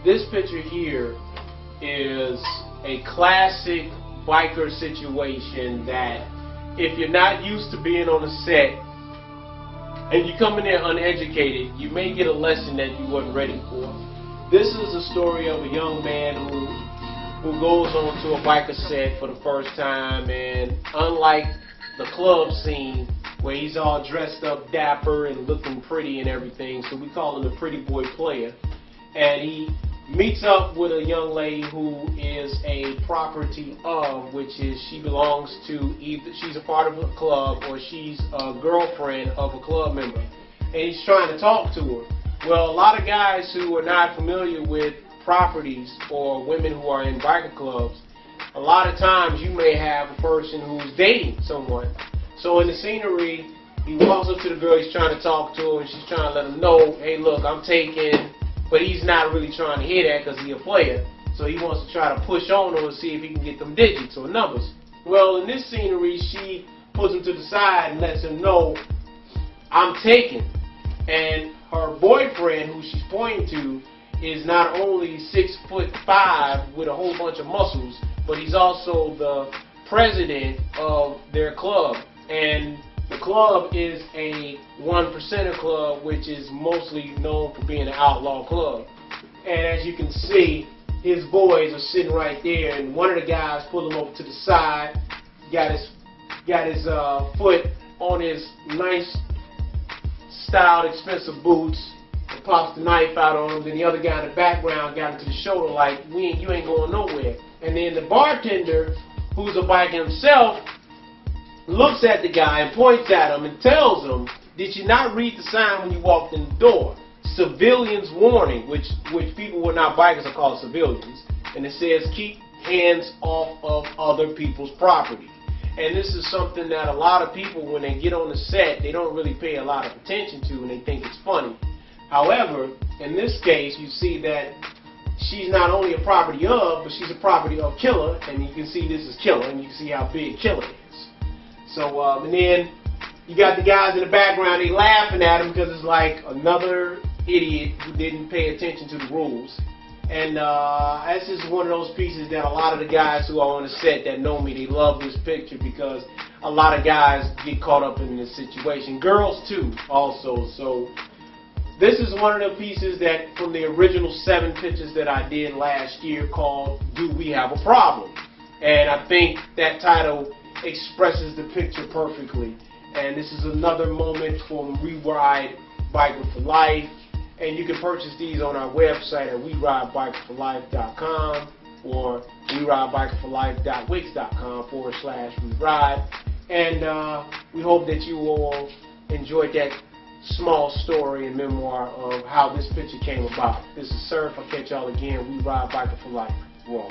This picture here is a classic biker situation that if you're not used to being on a set and you come in there uneducated, you may get a lesson that you wasn't ready for. This is a story of a young man who goes onto a biker set for the first time, and unlike the club scene where he's all dressed up dapper and looking pretty and everything, so we call him the pretty boy player, and he meets up with a young lady who is a property of, which is she belongs to either she's a part of a club or she's a girlfriend of a club member, and he's trying to talk to her. Well, a lot of guys who are not familiar with properties or women who are in biker clubs, a lot of times you may have a person who's dating someone. So in the scenery, he walks up to the girl, he's trying to talk to her, and she's trying to let him know, hey look, I'm taking. But he's not really trying to hear that because he's a player. So he wants to try to push on her and see if he can get them digits or numbers. Well, in this scenery, she puts him to the side and lets him know, I'm taken. And her boyfriend, who she's pointing to, is not only 6'5" with a whole bunch of muscles, but he's also the president of their club. And the club is a 1% club, which is mostly known for being an outlaw club. And as you can see, his boys are sitting right there, and one of the guys pulled him over to the side, got his foot on his nice styled expensive boots, and pops the knife out on him. Then the other guy in the background got him to the shoulder like, you ain't going nowhere. And then the bartender, who's a biker himself, looks at the guy and points at him and tells him, did you not read the sign when you walked in the door? Civilians warning, which people who are not bikers are called civilians. And it says, keep hands off of other people's property. And this is something that a lot of people, when they get on the set, they don't really pay a lot of attention to, and they think it's funny. However, in this case, you see that she's not only a property of, but she's a property of Killer, and you can see this is Killer, and you can see how big Killer is. So, and then you got the guys in the background, they laughing at him because it's like another idiot who didn't pay attention to the rules. And that's just one of those pieces that a lot of the guys who are on the set that know me, they love this picture because a lot of guys get caught up in this situation. Girls too, also. So this is one of the pieces that from the original 7 pictures that I did last year called Do We Have a Problem? And I think that title expresses the picture perfectly. And this is another moment from We Ride Biker for Life. And you can purchase these on our website at WeRideBikerForLife.com or WeRideBikerForLife.wix.com/WeRide. And we hope that you all enjoyed that small story and memoir of how this picture came about. This is Surf. I'll catch y'all again. We Ride Biker for Life. Raw.